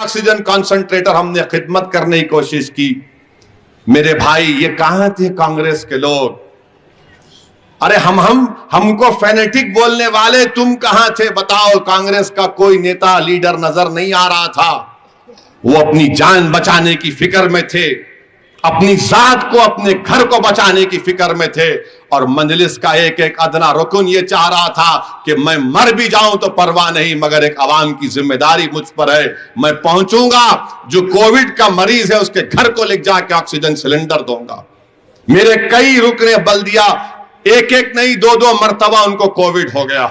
Oxygen concentrator हमने खिदमत करने की कोशिश की। मेरे भाई, ये कहां थे कांग्रेस के लोग? अरे हमको फेनेटिक बोलने वाले तुम कहां थे? बताओ। कांग्रेस का कोई नेता लीडर नजर नहीं आ रहा था। वो अपनी जान बचाने की फिक्र में थे, अपनी जात को, अपने घर को बचाने की फिक्र में थे। और मंजलिस का एक एक अदना रुकन ये चाह रहा था कि मैं मर भी जाऊं तो परवाह नहीं, मगर एक आवाम की जिम्मेदारी मुझ पर है। मैं पहुंचूंगा, जो कोविड का मरीज है उसके घर को ले जाके ऑक्सीजन सिलेंडर दूंगा। मेरे कई रुकने बल्दिया, एक एक नहीं 2-2 मरतबा उनको कोविड हो गया।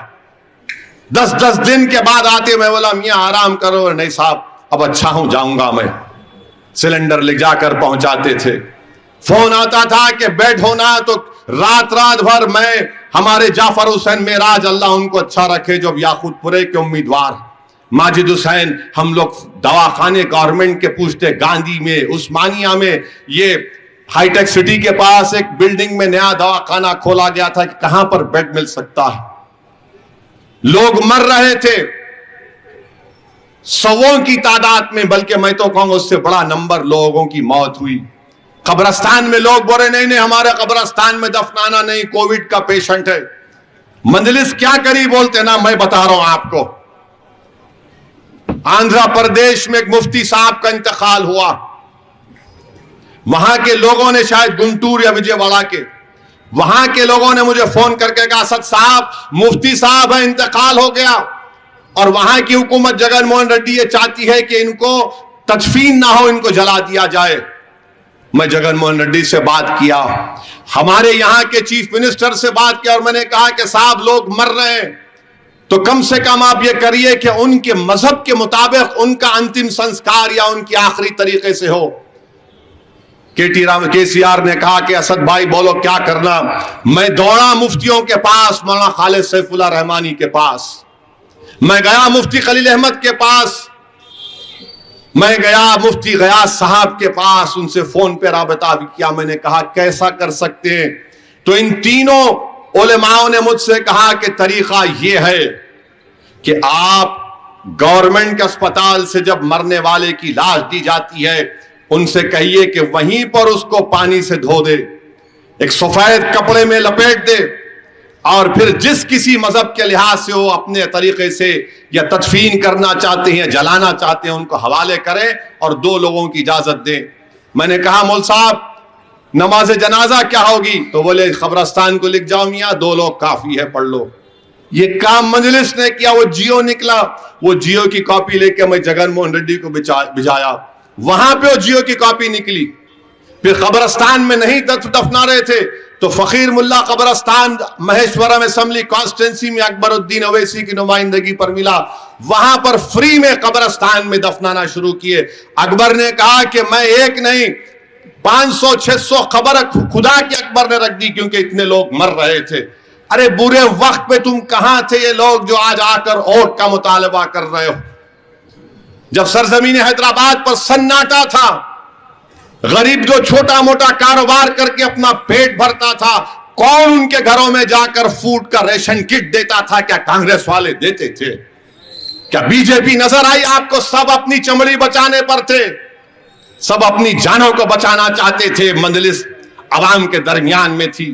10-10 दिन के बाद आते, मैं बोला मियां आराम करो। नहीं साहब, अब अच्छा हूं, जाऊंगा मैं। सिलेंडर ले जाकर पहुंचाते थे। फोन आता था कि बेड होना, तो रात भर मैं, हमारे जाफर हुसैन मेराज, अल्लाह उनको अच्छा रखे, जो याकूतपुरे के उम्मीदवार, माजिद हुसैन, हम लोग दवाखाने गवर्नमेंट के पूछते, गांधी में, उस्मानिया में, ये हाईटेक सिटी के पास एक बिल्डिंग में नया दवाखाना खोला गया था कि कहां पर बेड मिल सकता है। लोग मर रहे थे सौों की तादाद में, बल्कि मैं तो कहूंगा उससे बड़ा नंबर लोगों की मौत हुई। कब्रस्तान में लोग बोले नहीं हमारे कब्रस्तान में दफनाना नहीं, कोविड का पेशेंट है। मंजलिस क्या करी बोलते ना, मैं बता रहा हूं आपको। आंध्र प्रदेश में एक मुफ्ती साहब का इंतकाल हुआ। वहां के लोगों ने, शायद गुंटूर या विजयवाड़ा के, वहां के लोगों ने मुझे फोन करके कहा, असद साहब मुफ्ती साहब है, इंतकाल हो गया। और वहां की हुकूमत जगनमोहन रेड्डी ये चाहती है कि इनको तदफीन ना हो, इनको जला दिया जाए। मैं जगनमोहन रेड्डी से बात किया, हमारे यहां के चीफ मिनिस्टर से बात किया, और मैंने कहा कि साहब लोग मर रहे हैं, तो कम से कम आप ये करिए कि उनके मजहब के मुताबिक उनका अंतिम संस्कार या उनकी आखिरी तरीके से हो। केसीआर ने कहा कि असद भाई बोलो क्या करना। मैं दौड़ा मुफ्तियों के पास, मौलाना खालिद सैफुल्लाह रहमानी के पास, मैं गया मुफ्ती खलील अहमद के पास, मैं गया मुफ्ती गयास साहब के पास, उनसे फोन पे राबता भी किया। मैंने कहा कैसा कर सकते हैं? तो इन तीनों उलेमाओं ने मुझसे कहा कि तरीका यह है कि आप गवर्नमेंट के अस्पताल से जब मरने वाले की लाश दी जाती है, उनसे कहिए कि वहीं पर उसको पानी से धो दे, एक सफेद कपड़े में लपेट दे, और फिर जिस किसी मजहब के लिहाज से वो अपने तरीके से या तदफीन करना चाहते हैं, जलाना चाहते हैं, उनको हवाले करें और 2 लोगों की इजाजत दें। मैंने कहा मौल साहब नमाज जनाजा क्या होगी? तो बोले कब्रस्तान को लिख जाओ मियाँ, 2 लोग काफी है, पढ़ लो। ये काम मंजलिस ने किया। वो जियो निकला, वो जियो की कॉपी लेके मैं जगनमोहन रेड्डी को भिजाया, वहां पे वो जियो की कॉपी निकली। फिर कब्रस्तान में नहीं दफना रहे थे, तो फकीर मुल्ला कब्रस्तान महेश्वरम असेंबली कॉन्स्टिट्यूंसी में अकबरुद्दीन अवैसी की नुमाइंदगी पर मिला, वहां पर फ्री में कब्रस्तान में दफनाना शुरू किए। अकबर ने कहा कि मैं एक नहीं 500-600 खबर खुदा की अकबर ने रख दी, क्योंकि इतने लोग मर रहे थे। अरे बुरे वक्त पे तुम कहां थे ये लोग जो आज आकर वोट का मुतालबा कर रहे हो? जब सरजमीन हैदराबाद पर सन्नाटा था, गरीब जो छोटा मोटा कारोबार करके अपना पेट भरता था, कौन उनके घरों में जाकर फूड का रेशन किट देता था? क्या कांग्रेस वाले देते थे? क्या बीजेपी नजर आई आपको? सब अपनी चमड़ी बचाने पर थे, सब अपनी जानों को बचाना चाहते थे। मंजलिस अवाम के दरमियान में थी,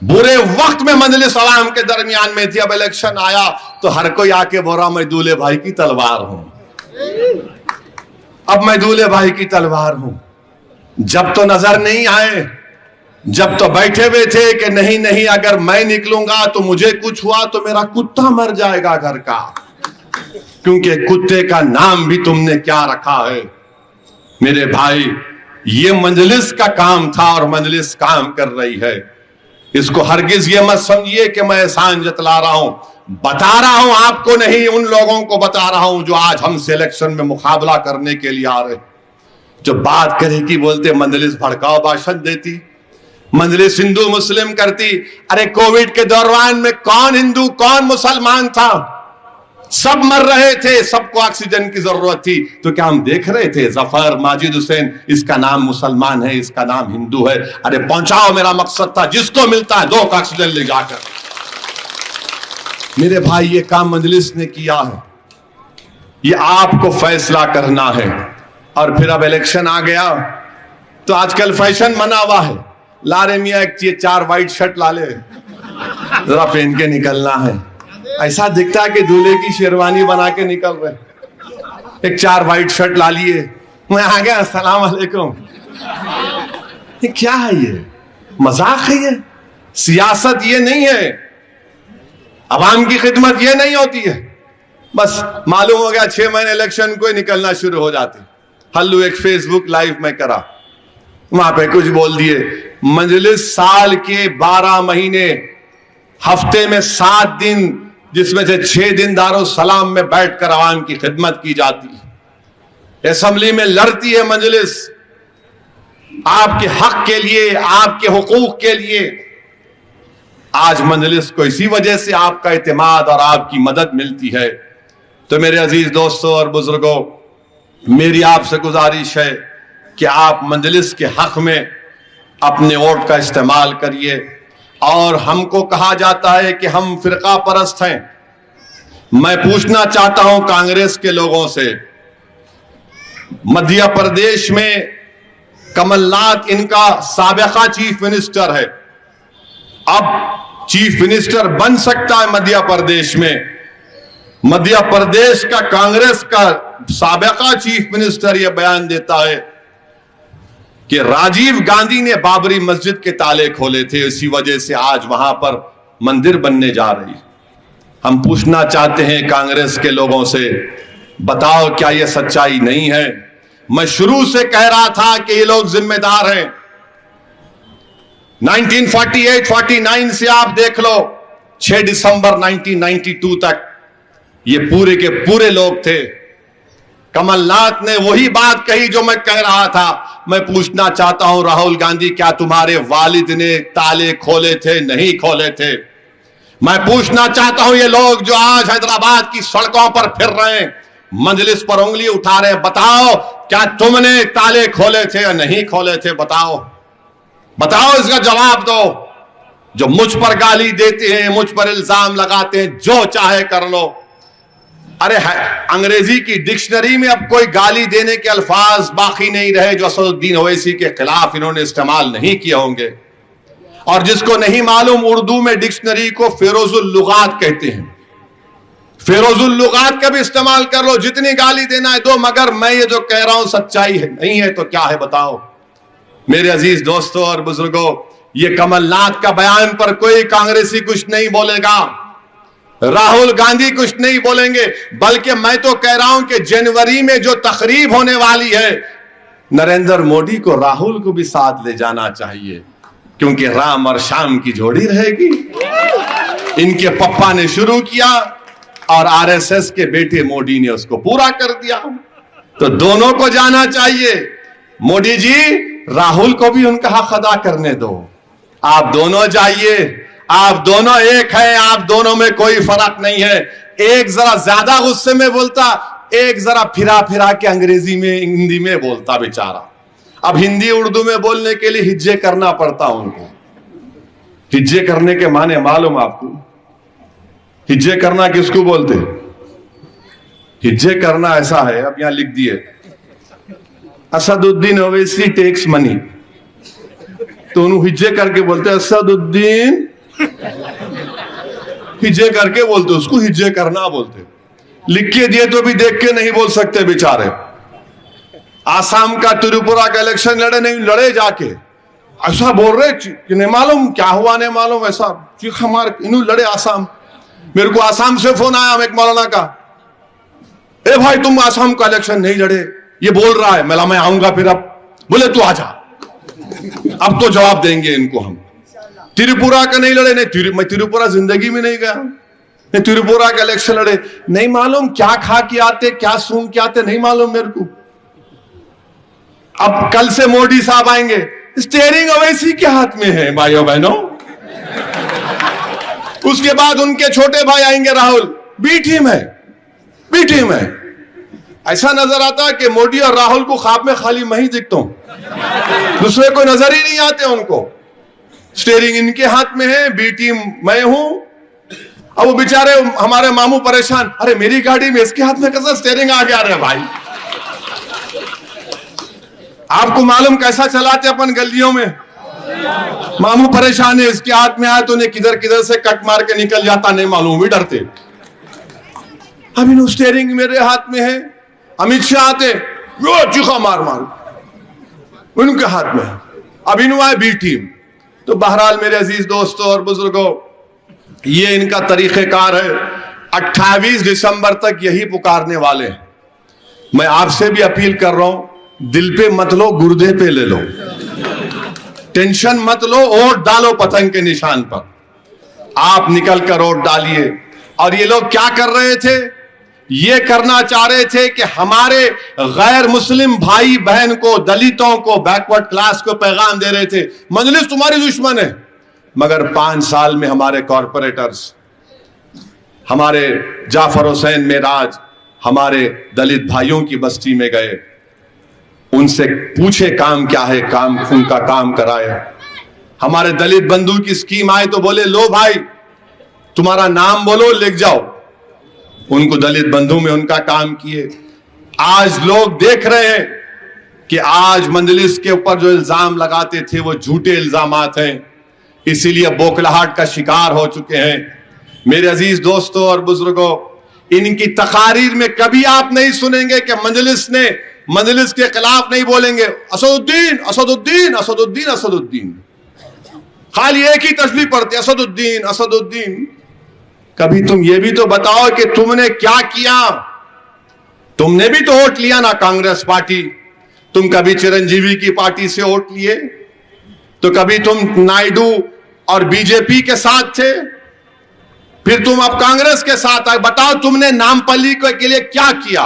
बुरे वक्त में मंजलिस अवाम के दरमियान में थी। अब इलेक्शन आया तो हर कोई आके बोला मैं दूल्हे भाई की तलवार हूं, अब मैं दूल्हे भाई की तलवार हूं। जब तो नजर नहीं आए, जब तो बैठे हुए थे कि नहीं नहीं अगर मैं निकलूंगा तो मुझे कुछ हुआ तो मेरा कुत्ता मर जाएगा घर का, क्योंकि कुत्ते का नाम भी तुमने क्या रखा है। मेरे भाई, ये मंजलिस का काम था और मंजलिस काम कर रही है। इसको हरगिज ये मत समझिए कि मैं एहसान जतला रहा हूं, बता रहा हूं आपको नहीं, उन लोगों को बता रहा हूं जो आज हमसे इलेक्शन में मुकाबला करने के लिए आ रहे। जो बात करेगी बोलते मंजलिस भड़काऊ भाषण देती, मंजलिस हिंदू मुस्लिम करती। अरे कोविड के दौरान में कौन हिंदू कौन मुसलमान था? सब मर रहे थे, सबको ऑक्सीजन की जरूरत थी। तो क्या हम देख रहे थे जफर माजिद हुसैन, इसका नाम मुसलमान है, इसका नाम हिंदू है? अरे पहुंचाओ, मेरा मकसद था जिसको मिलता है 2 ऑक्सीजन ले जाकर। मेरे भाई, ये काम मंजलिस ने किया है। ये आपको फैसला करना है। और फिर अब इलेक्शन आ गया तो आजकल फैशन बना हुआ है, ला रे मियाँ एक 4 वाइट शर्ट ला ले, जरा पहन के निकलना है। ऐसा दिखता है कि दूल्हे की शेरवानी बना के निकल रहे, एक 4 वाइट शर्ट ला लिए, मैं आ गया, अस्सलाम वालेकुम। ये क्या है? ये मजाक है? ये सियासत ये नहीं है, अवाम की खिदमत ये नहीं होती है। बस मालूम हो गया 6 महीने इलेक्शन को ही निकलना शुरू हो जाते। हल्लू एक फेसबुक लाइव में करा, वहां पे कुछ बोल दिए। मजलिस साल के 12 महीने, हफ्ते में 7 दिन, जिसमें से 6 दिन दारो सलाम में बैठकर अवाम की खिदमत की जाती है। असेंबली में लड़ती है मजलिस आपके हक के लिए, आपके हुकूक के लिए। आज मजलिस को इसी वजह से आपका इत्मीनान और आपकी मदद मिलती है। तो मेरे अजीज दोस्तों और बुजुर्गों, मेरी आपसे गुजारिश है कि आप मजलिस के हक में अपने वोट का इस्तेमाल करिए। और हमको कहा जाता है कि हम फिरका परस्त हैं। मैं पूछना चाहता हूं कांग्रेस के लोगों से, मध्य प्रदेश में कमलनाथ इनका साबिका चीफ मिनिस्टर है, अब चीफ मिनिस्टर बन सकता है मध्य प्रदेश में। मध्य प्रदेश का कांग्रेस का साबिका चीफ मिनिस्टर यह बयान देता है कि राजीव गांधी ने बाबरी मस्जिद के ताले खोले थे, इसी वजह से आज वहां पर मंदिर बनने जा रही। हम पूछना चाहते हैं कांग्रेस के लोगों से, बताओ क्या यह सच्चाई नहीं है? मैं शुरू से कह रहा था कि ये लोग जिम्मेदार हैं। 1948-49 से आप देख लो, 6 दिसंबर 1992 तक ये पूरे के पूरे लोग थे। कमलनाथ ने वही बात कही जो मैं कह रहा था। मैं पूछना चाहता हूं राहुल गांधी, क्या तुम्हारे वालिद ने ताले खोले थे? नहीं खोले थे। मैं पूछना चाहता हूं ये लोग जो आज हैदराबाद की सड़कों पर फिर रहे हैं, मजलिस पर उंगली उठा रहे हैं, बताओ क्या तुमने ताले खोले थे या नहीं खोले थे? बताओ, बताओ, इसका जवाब दो। जो मुझ पर गाली देते हैं, मुझ पर इल्जाम लगाते हैं, जो चाहे कर लो। अरे अंग्रेजी की डिक्शनरी में अब कोई गाली देने के अल्फाज बाकी नहीं रहे जो असदुद्दीन ओवैसी के खिलाफ इन्होंने इस्तेमाल नहीं किए होंगे। और जिसको नहीं मालूम, उर्दू में डिक्शनरी को फेरोजुल लुगात कहते हैं। फेरोजुल लुगात का भी इस्तेमाल कर लो, जितनी गाली देना है दो, मगर मैं ये जो कह रहा हूं सच्चाई है नहीं है तो क्या है बताओ। मेरे अजीज दोस्तों और बुजुर्गों, ये कमलनाथ का बयान पर कोई कांग्रेसी कुछ नहीं बोलेगा, राहुल गांधी कुछ नहीं बोलेंगे, बल्कि मैं तो कह रहा हूं कि जनवरी में जो तकरीब होने वाली है, नरेंद्र मोदी को राहुल को भी साथ ले जाना चाहिए, क्योंकि राम और शाम की जोड़ी रहेगी। इनके पप्पा ने शुरू किया और आरएसएस के बेटे मोदी ने उसको पूरा कर दिया, तो दोनों को जाना चाहिए। मोदी जी, राहुल को भी उनका हक अदा करने दो। आप दोनों जाइए, आप दोनों एक हैं, आप दोनों में कोई फर्क नहीं है। एक जरा ज्यादा गुस्से में बोलता, एक जरा फिरा फिरा के अंग्रेजी में हिंदी में बोलता बेचारा। अब हिंदी उर्दू में बोलने के लिए हिज्जे करना पड़ता उनको। हिज्जे करने के माने मालूम आपको? हिज्जे करना किसको बोलते? हिज्जे करना ऐसा है, अब यहां लिख दिए, असदुद्दीन ओवैसी टेक्स मनी, तो उन्होंने हिज्जे करके बोलते असदुद्दीन, हिज्जे करके बोलते, उसको हिज्जे करना बोलते। लिख के दिए तो भी देख के नहीं बोल सकते बेचारे। आसाम का त्रिपुरा का इलेक्शन लड़े, नहीं लड़े, जाके ऐसा बोल रहे कि नहीं मालूम क्या हुआ, नहीं मालूम, ऐसा चीख मार इन्हों लड़े आसाम। मेरे को आसाम से फोन आया एक मौलाना का, ए भाई तुम आसाम का इलेक्शन नहीं लड़े, ये बोल रहा है। मैं आऊंगा फिर, अब बोले तू आजा, अब तो जवाब देंगे इनको हम। त्रिपुरा का नहीं लड़े, नहीं मैं त्रिपुरा जिंदगी में नहीं गया, नहीं त्रिपुरा का इलेक्शन लड़े, नहीं मालूम क्या खा के आते, क्या सूंघ के आते, नहीं मालूम मेरे को। अब कल से मोदी साहब आएंगे, स्टीयरिंग ओवैसी के हाथ में है भाइयों बहनों। उसके बाद उनके छोटे भाई आएंगे राहुल, बी टीम है, बी टीम है। ऐसा नजर आता है कि मोदी और राहुल को ख्वाब में खाली मैं ही दिखता हूं, दूसरे को नजर ही नहीं आते उनको। स्टीयरिंग इनके हाथ में है, बी टीम मैं हूं, अब वो बेचारे हमारे मामू परेशान, अरे मेरी गाड़ी में इसके हाथ में कैसा स्टीयरिंग आ गया रे भाई। आपको मालूम कैसा चलाते अपन गलियों में, मामू परेशान है, इसके हाथ में आया तो उन्हें किधर किधर से कट मार के निकल जाता, नहीं मालूम, भी डरते। अब इन स्टीयरिंग मेरे हाथ में है, अमित शाह आते चूखा मार मार उनके हाथ में, अब इन आए बी टीम। तो बहरहाल मेरे अजीज दोस्तों और बुजुर्गों, ये इनका तरीक़ेकार है। 28 दिसंबर तक यही पुकारने वाले हैं। मैं आपसे भी अपील कर रहा हूं, दिल पे मत लो, गुर्दे पे ले लो, टेंशन मत लो, वोट डालो पतंग के निशान पर। आप निकल कर वोट डालिए। और ये लोग क्या कर रहे थे, ये करना चाह रहे थे कि हमारे गैर मुस्लिम भाई बहन को, दलितों को, बैकवर्ड क्लास को पैगाम दे रहे थे, मजलिस तुम्हारी दुश्मन है। मगर 5 साल में हमारे कॉरपोरेटर्स, हमारे जाफर हुसैन मेराज, हमारे दलित भाइयों की बस्ती में गए, उनसे पूछे काम क्या है, काम उनका काम कराए। हमारे दलित बंधु की स्कीम आए तो बोले लो भाई तुम्हारा नाम बोलो, लिख जाओ। उनको दलित बंधु में उनका काम किए। आज लोग देख रहे हैं कि आज मंजलिस के ऊपर जो इल्जाम लगाते थे वो झूठे इल्जामात हैं, इसीलिए बौखलाहट का शिकार हो चुके हैं। मेरे अजीज दोस्तों और बुजुर्गों, इनकी तकारीर में कभी आप नहीं सुनेंगे कि मंजलिस के खिलाफ नहीं बोलेंगे, असदुद्दीन असदुद्दीन असदुद्दीन असदुद्दीन, खाली एक ही तस्बीह पढ़ते, असदुद्दीन असदुद्दीन। कभी तुम ये भी तो बताओ कि तुमने क्या किया। तुमने भी तो वोट लिया ना कांग्रेस पार्टी, तुम कभी चिरंजीवी की पार्टी से वोट लिए, तो कभी तुम नायडू और बीजेपी के साथ थे, फिर तुम अब कांग्रेस के साथ आए। बताओ तुमने नामपल्ली के लिए क्या किया।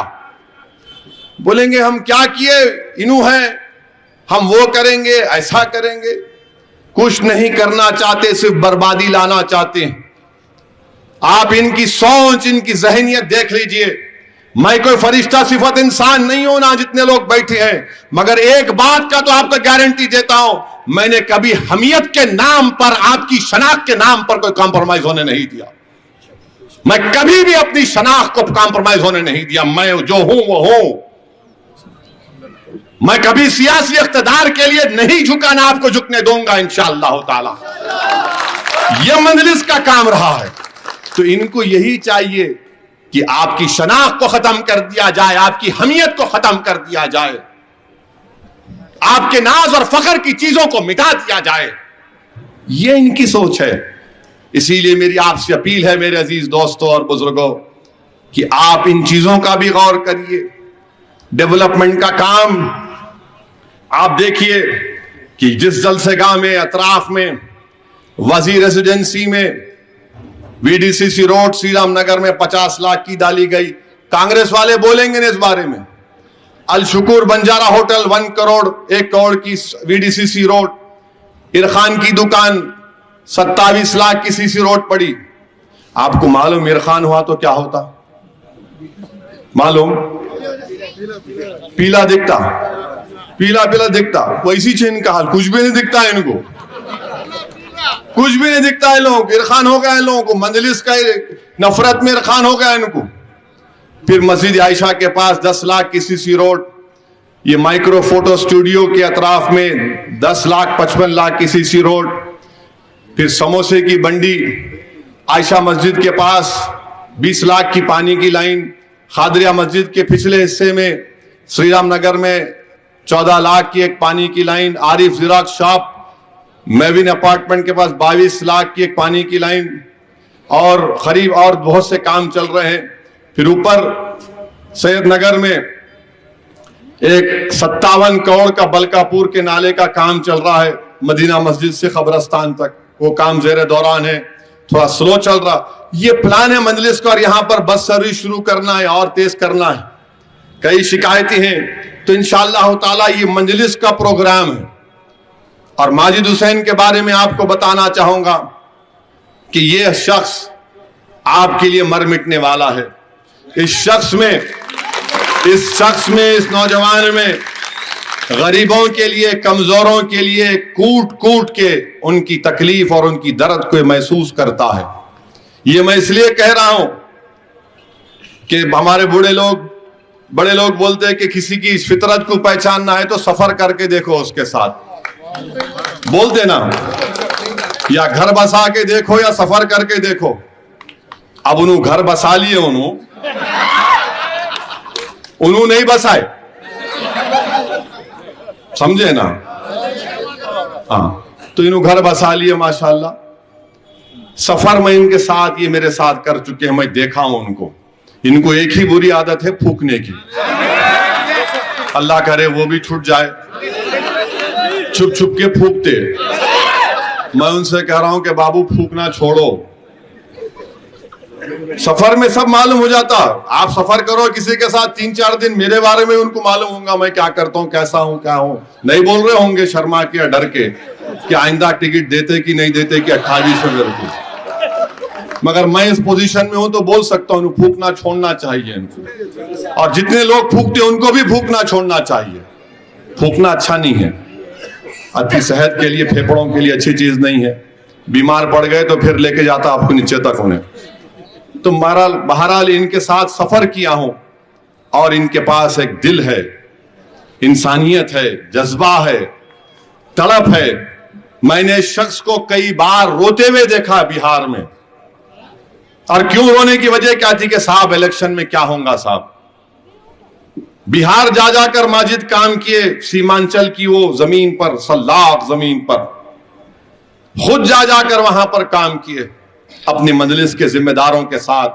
बोलेंगे हम क्या किए, इनू है, हम वो करेंगे, ऐसा करेंगे। कुछ नहीं करना चाहते, सिर्फ बर्बादी लाना चाहते हैं। आप इनकी सोच, इनकी जहनियत देख लीजिए। मैं कोई फरिश्ता सिफत इंसान नहीं हूं ना जितने लोग बैठे हैं, मगर एक बात का तो आपको गारंटी देता हूं, मैंने कभी हमियत के नाम पर, आपकी शनाख्त के नाम पर कोई कॉम्प्रोमाइज होने नहीं दिया। मैं कभी भी अपनी शनाख्त को कॉम्प्रोमाइज होने नहीं दिया। मैं जो हूं वो हूं। मैं कभी सियासी इख्तिदार के लिए नहीं झुका, ना आपको झुकने दूंगा इंशाअल्लाह ताला। यह मंजलिस का काम रहा है। तो इनको यही चाहिए कि आपकी शनाख्त को खत्म कर दिया जाए, आपकी हमियत को खत्म कर दिया जाए, आपके नाज और फख्र की चीजों को मिटा दिया जाए। यह इनकी सोच है। इसीलिए मेरी आपसे अपील है मेरे अजीज दोस्तों और बुजुर्गों कि आप इन चीजों का भी गौर करिए। डेवलपमेंट का काम आप देखिए कि जिस जलसेगाह में, अतराफ में, वजीर रेजिडेंसी में, वीडीसीसी रोड श्री राम नगर में 50 लाख की डाली गई। कांग्रेस वाले बोलेंगे ना इस बारे में। अल शुकूर बंजारा होटल 1 करोड़ 1 करोड़ की वीडीसीसी रोड, इरखान की दुकान 27 लाख की सीसी रोड पड़ी। आपको मालूम इरखान हुआ तो क्या होता मालूम? पीला दिखता, पीला पीला दिखता। वैसी चीन का हाल, कुछ भी नहीं दिखता है इनको, कुछ भी नहीं दिखता है। लोग इरखान हो गया है, लोगों को मंजलिस का नफरत में इरखान हो गया है इनको। फिर मस्जिद आयशा के पास 10 लाख की सीसी रोड, ये माइक्रो फोटो स्टूडियो के अतराफ में 10 लाख 55 लाख की सीसी रोड। फिर समोसे की बंडी आयशा मस्जिद के पास 20 लाख की पानी की लाइन। खादरिया मस्जिद के पिछले हिस्से में श्री राम नगर में 14 लाख की एक पानी की लाइन। आरिफ जिराक शॉप मेविन अपार्टमेंट के पास 22 लाख की एक पानी की लाइन, और करीब और बहुत से काम चल रहे हैं। फिर ऊपर सैयद नगर में एक 57 करोड़ का बलकापुर के नाले का काम चल रहा है, मदीना मस्जिद से कब्रस्तान तक। वो काम जेर दौरान है, थोड़ा स्लो चल रहा। ये प्लान है मंजलिस का, और यहां पर बस सर्विस शुरू करना है और तेज करना है। कई शिकायतें हैं, तो इंशाअल्लाह ताला ये मंजलिस का प्रोग्राम है। और माजिद हुसैन के बारे में आपको बताना चाहूंगा कि यह शख्स आपके लिए मर मिटने वाला है। इस शख्स में, इस नौजवान में गरीबों के लिए, कमजोरों के लिए कूट कूट के उनकी तकलीफ और उनकी दर्द को महसूस करता है। ये मैं इसलिए कह रहा हूं कि हमारे बड़े लोग बोलते हैं कि किसी की फितरत को पहचानना है तो सफर करके देखो उसके साथ, बोलते ना, या घर बसा के देखो या सफर करके देखो। अब उन्होंने घर बसा लिए, उन्होंने नहीं बसाए, समझे ना? हाँ, तो इन्होंने घर बसा लिए माशाल्लाह। सफर में इनके साथ, ये मेरे साथ कर चुके हैं, मैं देखा हूं उनको। इनको एक ही बुरी आदत है, फूकने की। अल्लाह करे वो भी छूट जाए, छुप छुप के फूकते। मैं उनसे कह रहा हूं कि बाबू फूकना छोड़ो, सफर में सब मालूम हो जाता। आप सफर करो किसी के साथ 3-4 दिन, मेरे बारे में उनको मालूम होगा मैं क्या करता हूं, कैसा हूं, क्या हूं। नहीं बोल रहे होंगे शर्मा के या डर के कि आइंदा टिकट देते कि नहीं देते कि 2800 रुपये, मगर मैं इस पोजीशन में हूं तो बोल सकता हूं फूकना छोड़ना चाहिए इनको। और जितने लोग फूकते हैं उनको भी फूकना छोड़ना चाहिए। फूकना अच्छा नहीं है, आपकी सेहत के लिए, फेफड़ों के लिए अच्छी चीज नहीं है। बीमार पड़ गए तो फिर लेके जाता आपको नीचे तक उन्हें। तो बहरहाल इनके साथ सफर किया हूं और इनके पास एक दिल है, इंसानियत है, जज्बा है, तड़प है। मैंने इस शख्स को कई बार रोते हुए देखा बिहार में। और क्यों रोने की वजह क्या थी कि साहब इलेक्शन में क्या होगा साहब। बिहार जा जाकर माजिद काम किए, सीमांचल की वो जमीन पर, सल्लाख जमीन पर खुद जा जाकर वहां पर काम किए अपनी मंजलिस के जिम्मेदारों के साथ।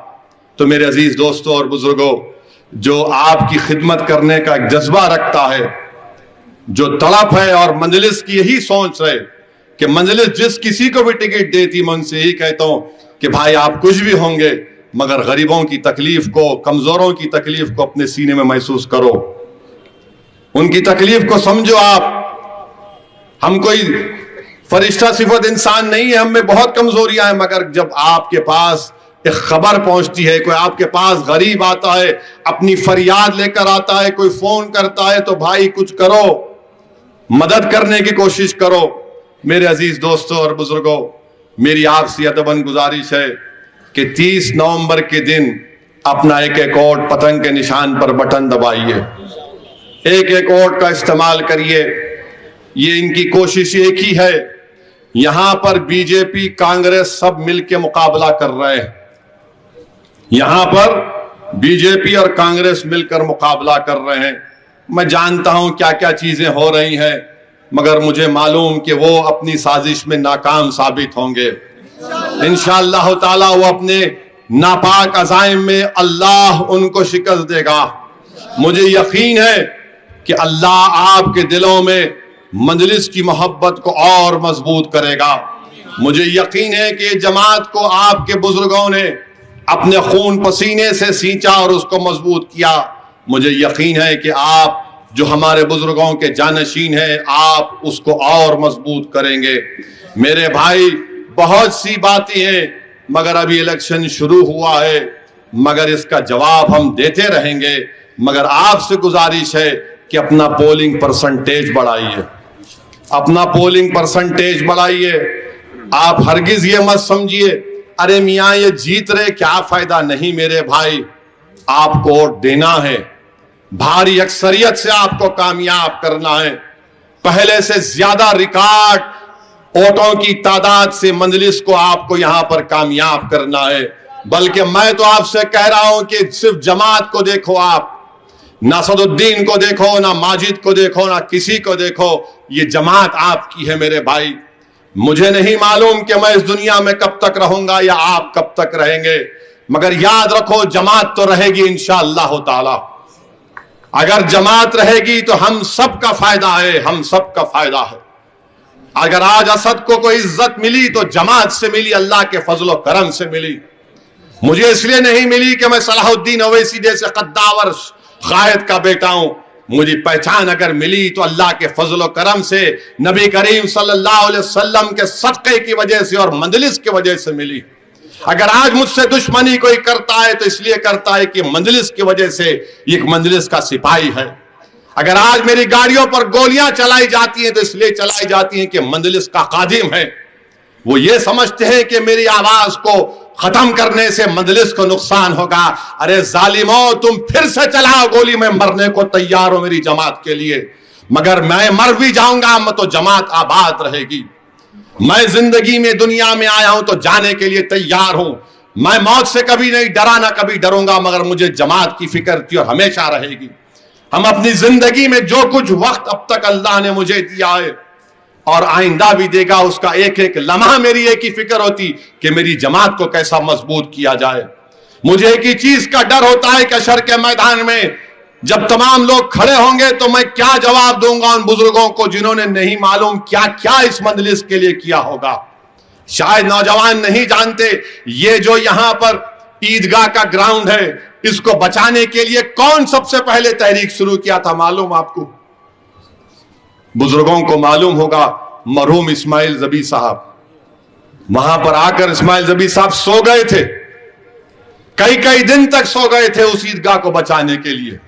तो मेरे अजीज दोस्तों और बुजुर्गों, जो आपकी खिदमत करने का एक जज्बा रखता है, जो तड़प है, और मंजलिस की यही सोच है कि मंजलिस जिस किसी को भी टिकट देती, मैं उनसे यही कहता हूं कि भाई आप कुछ भी होंगे मगर गरीबों की तकलीफ को, कमजोरों की तकलीफ को अपने सीने में महसूस करो, उनकी तकलीफ को समझो। आप, हम कोई फरिश्ता सिफत इंसान नहीं है, हम में बहुत कमजोरियां हैं, मगर जब आपके पास एक खबर पहुंचती है, कोई आपके पास गरीब आता है, अपनी फरियाद लेकर आता है, कोई फोन करता है, तो भाई कुछ करो, मदद करने की कोशिश करो। मेरे अजीज दोस्तों और बुजुर्गों, मेरी आपसे अदबन गुजारिश है कि 30 नवंबर के दिन अपना एक वोट पतंग के निशान पर बटन दबाइए, एक वोट का इस्तेमाल करिए। ये इनकी कोशिश एक ही है। यहां पर बीजेपी, कांग्रेस सब मिलकर मुकाबला कर रहे हैं। यहां पर बीजेपी और कांग्रेस मिलकर मुकाबला कर रहे हैं। मैं जानता हूं क्या क्या चीजें हो रही हैं, मगर मुझे मालूम कि वो अपनी साजिश में नाकाम साबित होंगे। इंशाअल्लाह ताला वो अपने नापाक अज़ाइम में अल्लाह उनको शिकस्त देगा। मुझे यकीन है कि अल्लाह आपके दिलों में मजलिस की मोहब्बत को और मजबूत करेगा। मुझे यकीन है कि जमात को आपके बुजुर्गों ने अपने खून पसीने से सींचा और उसको मजबूत किया। मुझे यकीन है कि आप जो हमारे बुजुर्गों के जानशीन हैं, आप उसको और मजबूत करेंगे। मेरे भाई, बहुत सी बातें हैं, मगर अभी इलेक्शन शुरू हुआ है, मगर इसका जवाब हम देते रहेंगे। मगर आपसे गुजारिश है कि अपना पोलिंग परसेंटेज बढ़ाइए, अपना पोलिंग परसेंटेज बढ़ाइए। आप हरगिज ये मत समझिए अरे मियाँ ये जीत रहे, क्या फायदा। नहीं मेरे भाई, आपको वोट देना है, भारी अक्सरियत से आपको कामयाब करना है। पहले से ज्यादा रिकॉर्ड वोटों की तादाद से मंजलिस को आपको यहां पर कामयाब करना है। बल्कि मैं तो आपसे कह रहा हूं कि सिर्फ जमात को देखो, आप ना सदुद्दीन को देखो, ना माजिद को देखो, ना किसी को देखो, ये जमात आपकी है मेरे भाई। मुझे नहीं मालूम कि मैं इस दुनिया में कब तक रहूंगा या आप कब तक रहेंगे, मगर याद रखो जमात तो रहेगी इंशाअल्लाह ताला। अगर जमात रहेगी तो हम सबका फायदा है, हम सबका फायदा है। अगर आज असद को कोई इज्जत मिली तो जमात से मिली, अल्लाह के फजलो करम से मिली। मुझे इसलिए नहीं मिली कि मैं सलाहुद्दीन अवैसी जैसे कद्दावर कायद का बेटा हूं। मुझे पहचान अगर मिली तो अल्लाह के फजलो करम से, नबी करीम सल्लल्लाहु अलैहि वसल्लम के सदक़े की वजह से और मंजलिस की वजह से मिली। अगर आज मुझसे दुश्मनी कोई करता है तो इसलिए करता है कि मंजलिस की वजह से एक मंजलिस का सिपाही है। अगर आज मेरी गाड़ियों पर गोलियां चलाई जाती हैं तो इसलिए चलाई जाती हैं कि मंजलिस का कादिम है। वो ये समझते हैं कि मेरी आवाज को खत्म करने से मजलिस को नुकसान होगा। अरे जालिमो, तुम फिर से चलाओ गोली, मैं मरने को तैयार हूं मेरी जमात के लिए, मगर मैं मर भी जाऊंगा तो जमात आबाद रहेगी। मैं जिंदगी में दुनिया में आया हूं तो जाने के लिए तैयार हूं। मैं मौत से कभी नहीं डरा, ना कभी डरूंगा, मगर मुझे जमात की फिक्र थी और हमेशा रहेगी। हम अपनी जिंदगी में जो कुछ वक्त अब तक अल्लाह ने मुझे दिया है और आइंदा भी देगा, उसका एक एक लम्हा मेरी एक ही फिक्र होती कि मेरी जमात को कैसा मजबूत किया जाए। मुझे एक ही चीज का डर होता है कि हशर के मैदान में जब तमाम लोग खड़े होंगे तो मैं क्या जवाब दूंगा उन बुजुर्गों को जिन्होंने नहीं मालूम क्या क्या इस मजलिस के लिए किया होगा। शायद नौजवान नहीं जानते, ये जो यहां पर ईदगाह का ग्राउंड है, इसको बचाने के लिए कौन सबसे पहले तहरीक शुरू किया था मालूम आपको? बुजुर्गों को मालूम होगा, मरहूम इस्माइल जबी साहब। वहां पर आकर इस्माइल जबी साहब सो गए थे, कई कई दिन तक सो गए थे उस ईदगाह को बचाने के लिए।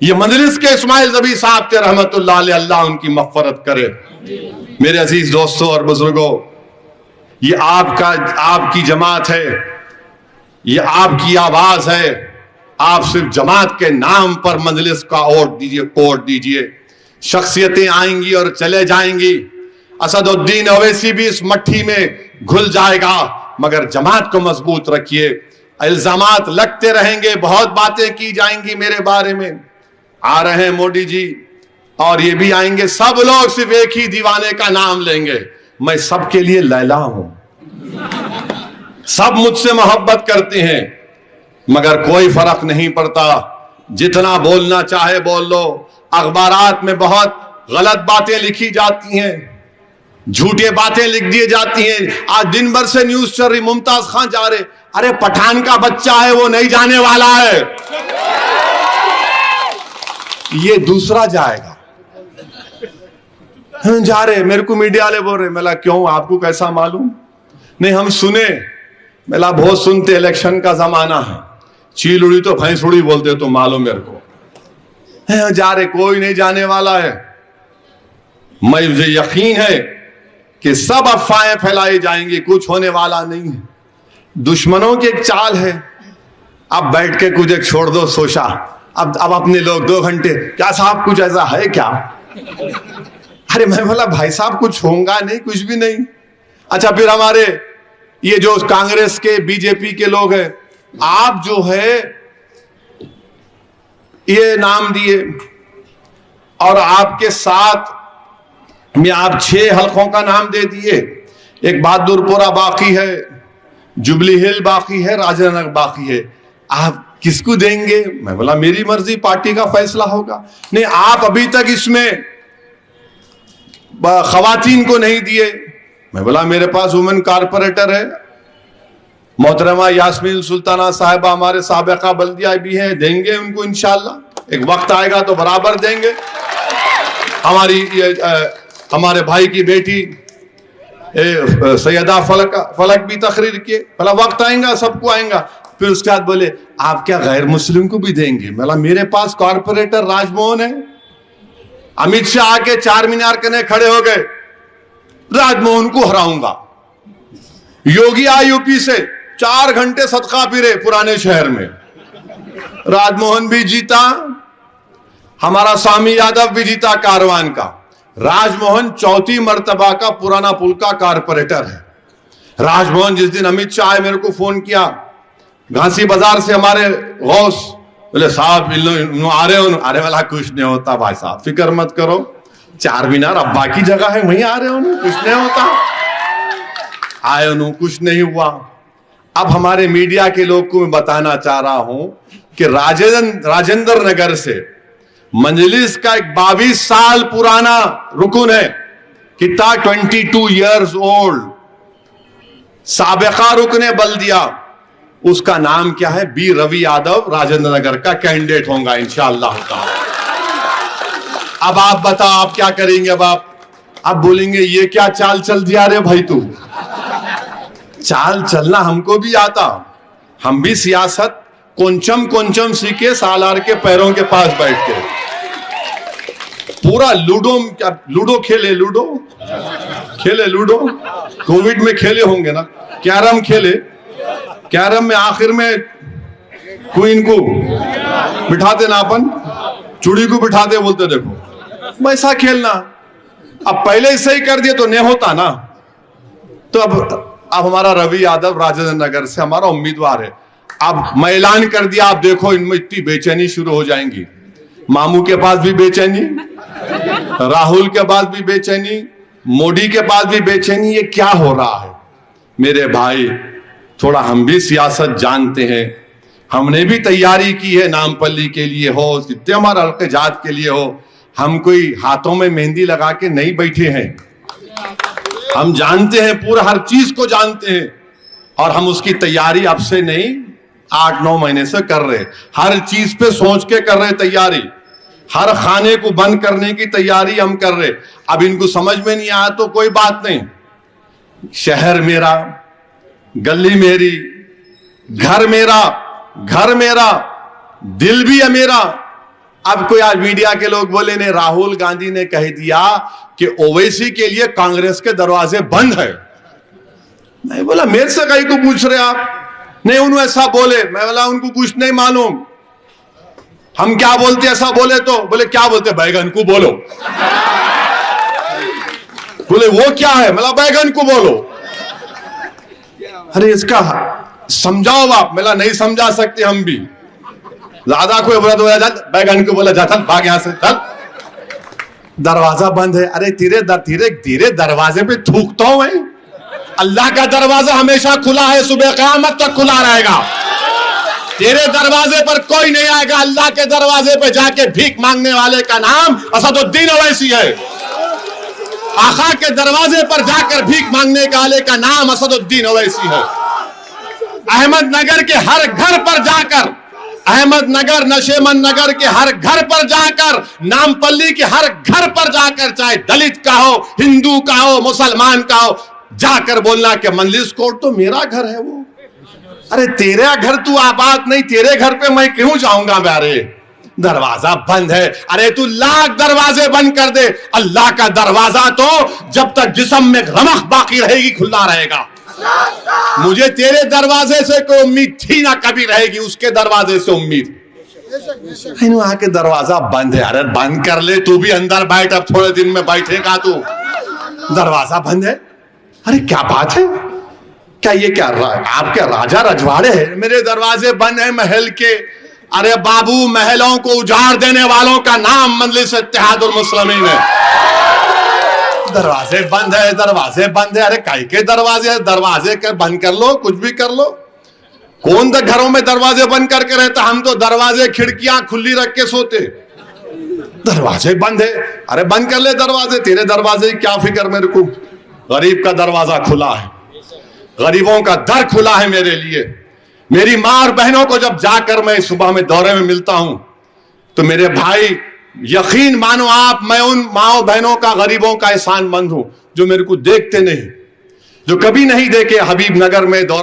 ये मजलिस के इस्माइल जबी साहब थे रहमतुल्लाह अलैह, अल्लाह उनकी मग़फ़िरत करे। मेरे अजीज दोस्तों और बुजुर्गों, ये आपकी जमात है, ये आपकी आवाज है। आप सिर्फ जमात के नाम पर मजलिस का कोड दीजिए। शख्सियतें आएंगी और चले जाएंगी। असदुद्दीन ओवैसी भी इस मट्ठी में घुल जाएगा, मगर जमात को मजबूत रखिए। इल्जामात लगते रहेंगे, बहुत बातें की जाएंगी मेरे बारे में। आ रहे हैं मोदी जी और ये भी आएंगे, सब लोग सिर्फ एक ही दीवाने का नाम लेंगे। मैं सबके लिए लैला हूं, सब मुझसे मोहब्बत करते हैं, मगर कोई फर्क नहीं पड़ता। जितना बोलना चाहे बोल लो। अखबारात में बहुत गलत बातें लिखी जाती हैं, झूठे बातें लिख दी जाती हैं। आज दिन भर से न्यूज चल रही, मुमताज खान जा रहे, अरे पठान का बच्चा है, वो नहीं जाने वाला है, ये दूसरा जाएगा। जा रहे, मेरे को मीडिया वाले बोल रहे, मैं क्यों, आपको कैसा मालूम? नहीं हम सुने, मेला बहुत सुनते, इलेक्शन का जमाना है, चील उड़ी तो भैंस उड़ी बोलते, तो मालूम मेरे को। जा रहे, कोई नहीं जाने वाला है। मुझे यकीन है कि सब अफवाहें फैलाई जाएंगी, कुछ होने वाला नहीं है। दुश्मनों की एक चाल है, अब बैठ के कुछ एक छोड़ दो सोचा, अब अपने लोग 2 घंटे, क्या साहब कुछ ऐसा है क्या? अरे मैं बोला भाई साहब कुछ होगा नहीं, कुछ भी नहीं। अच्छा फिर हमारे ये जो कांग्रेस के बीजेपी के लोग हैं, आप जो है ये नाम दिए और आपके साथ में आप 6 हलकों का नाम दे दिए। एक बहादुरपुरा बाकी है, जुबली हिल बाकी है, राजेंद्र नगर बाकी है, आप किसको देंगे? मैं बोला मेरी मर्जी, पार्टी का फैसला होगा। नहीं, आप अभी तक इसमें खवातीन को नहीं दिए। मैं बोला मेरे पास वुमेन कारपोरेटर है, मोहतरमा यास्मीन सुल्ताना साहिबा हमारे साबिका बल्दिया भी हैं, देंगे उनको इंशाल्लाह, एक वक्त आएगा तो बराबर देंगे। हमारे भाई की बेटी सैयदा फलक भी तकरीर किए, बोला वक्त आएगा सबको आएगा। फिर उसके बाद बोले आप क्या गैर मुस्लिम को भी देंगे? बोला मेरे पास कारपोरेटर राजमोहन है। अमित शाह आके 4 मीनार करने खड़े हो गए, राजमोहन को हराऊंगा। योगी आए यूपी से, 4 घंटे सदका फिरे पुराने शहर में, राजमोहन भी जीता, हमारा स्वामी यादव भी जीता कारवान का। राजमोहन 4थी मर्तबा का पुराना पुल का कारपोरेटर है। राजमोहन जिस दिन अमित शाह मेरे को फोन किया, घासी बाजार से हमारे गौस, बोले साहब आ रहे हो? अरे वाला कुछ नहीं होता भाई साहब, फिक्र मत करो, 4 मीनार अब बाकी जगह है, वहीं आ रहे हो, कुछ नहीं होता। आए उन्होंने, कुछ नहीं हुआ। अब हमारे मीडिया के लोग को मैं बताना चाह रहा हूं कि राजेंद्र नगर से मजलिस का एक 22 साल पुराना रुकन है, कितना 22 इयर्स ओल्ड, साबिका रुकने बल्दिया, उसका नाम क्या है? बी रवि यादव राजेंद्र नगर का कैंडिडेट होगा इंशाअल्लाह ताला। अब आप बताओ आप क्या करेंगे? अब आप बोलेंगे ये क्या चाल चल दिया रे भाई तू? चाल चलना हमको भी आता, हम भी सियासत कोंचम सीखे सालार के पैरों के पास बैठ के। पूरा लूडो खेले, लूडो कोविड में खेले होंगे ना, कैरम खेले, कैरम में आखिर में क्वीन को बिठाते ना, अपन चूड़ी को बिठाते, बोलते देखो वैसा खेलना। अब पहले ही सही कर दिए तो नहीं होता ना। तो अब हमारा रवि यादव राजेंद्र नगर से हमारा उम्मीदवार है। अब मैं ऐलान कर दिया, आप देखो इनमें इतनी बेचैनी शुरू हो जाएंगी। मामू के पास भी बेचैनी, राहुल के पास भी बेचैनी, मोदी के पास भी बेचैनी। ये क्या हो रहा है मेरे भाई? थोड़ा हम भी सियासत जानते हैं, हमने भी तैयारी की है, नामपल्ली के लिए हो, जितने हमारे हल्के जात के लिए हो। हम कोई हाथों में मेहंदी लगा के नहीं बैठे हैं, हम जानते हैं, पूरा हर चीज को जानते हैं। और हम उसकी तैयारी अब से नहीं 8-9 महीने से कर रहे, हर चीज पे सोच के कर रहे तैयारी, हर खाने को बंद करने की तैयारी हम कर रहे। अब इनको समझ में नहीं आया तो कोई बात नहीं, शहर मेरा, गली मेरी, घर मेरा, दिल भी है मेरा। अब कोई आज मीडिया के लोग बोले ने राहुल गांधी ने कह दिया कि ओवैसी के लिए कांग्रेस के दरवाजे बंद है। मैं बोला मेरे से कहीं को पूछ रहे आप? नहीं, उन्होंने ऐसा बोले। मैं बोला उनको कुछ नहीं मालूम, हम क्या बोलते ऐसा बोले तो? बोले क्या बोलते? बैगन को बोलो। बोले वो क्या है? मतलब बैगन को बोलो। अरे इसका समझाओ आप। मेरा नहीं समझा सकते हम भी, ज्यादा कोई बोला तो बैगन को बोला जाता, भाग यहां से, चल दरवाजा बंद है। अरे धीरे दरवाजे पे थूकता हूं मैं। अल्लाह का दरवाजा हमेशा खुला है, सुबह क़यामत तक खुला रहेगा। तेरे दरवाजे पर कोई नहीं आएगा। अल्लाह के दरवाजे पे जाके भीख मांगने वाले का नाम असदुद्दीन ओवैसी है। आका के दरवाजे पर जाकर भीख मांगने वाले का नाम असदुद्दीन ओवैसी है। अहमदनगर के हर घर पर जाकर, अहमदनगर नशेमंद नगर के हर घर पर जाकर, नामपल्ली के हर घर पर जाकर, चाहे दलित का हो, हिंदू का हो, मुसलमान का हो, जाकर बोलना कि मंजलिस कोर्ट तो मेरा घर है वो। अरे तेरा घर तू आबाद नहीं, तेरे घर पे मैं क्यों जाऊंगा? अरे दरवाजा बंद है। अरे तू लाख दरवाजे बंद कर दे, अल्लाह का दरवाजा तो जब तक जिस्म में रमक बाकी रहेगी खुला रहेगा। मुझे तेरे दरवाजे से कोई उम्मीद थी ना, कभी रहेगी उसके दरवाजे से उम्मीद। आके दरवाजा बंद है। अरे बंद कर ले, तू भी अंदर बैठ, अब थोड़े दिन में बैठेगा तू। दरवाजा बंद है? अरे क्या बात है? क्या ये क्या आप क्या राजा रजवाड़े हैं? मेरे दरवाजे बंद है महल के। अरे बाबू, महलों को उजाड़ देने वालों का नाम मजलिस इत्तेहादुल मुस्लिमीन है। दरवाजे बंद है, दरवाजे बंद है। अरे काहे के दरवाजे? दरवाजे के बंद कर लो, कुछ भी कर लो। कौन तो घरों में दरवाजे बंद करके रहता? हम तो दरवाजे खिड़कियां खुली रख के सोते। दरवाजे बंद है? अरे बंद कर ले दरवाजे, तेरे दरवाजे की क्या फिक्र मेरे को। गरीब का दरवाजा खुला है, गरीबों का दर खुला है मेरे लिए। मेरी मां और बहनों को जब जाकर मैं सुबह में दौरे में मिलता हूं तो मेरे भाई यकीन मानो आप, मैं उन माओ बहनों का, गरीबों का एहसानमंद हूं जो मेरे को देखते नहीं, जो कभी नहीं देखे। हबीब नगर में दौरा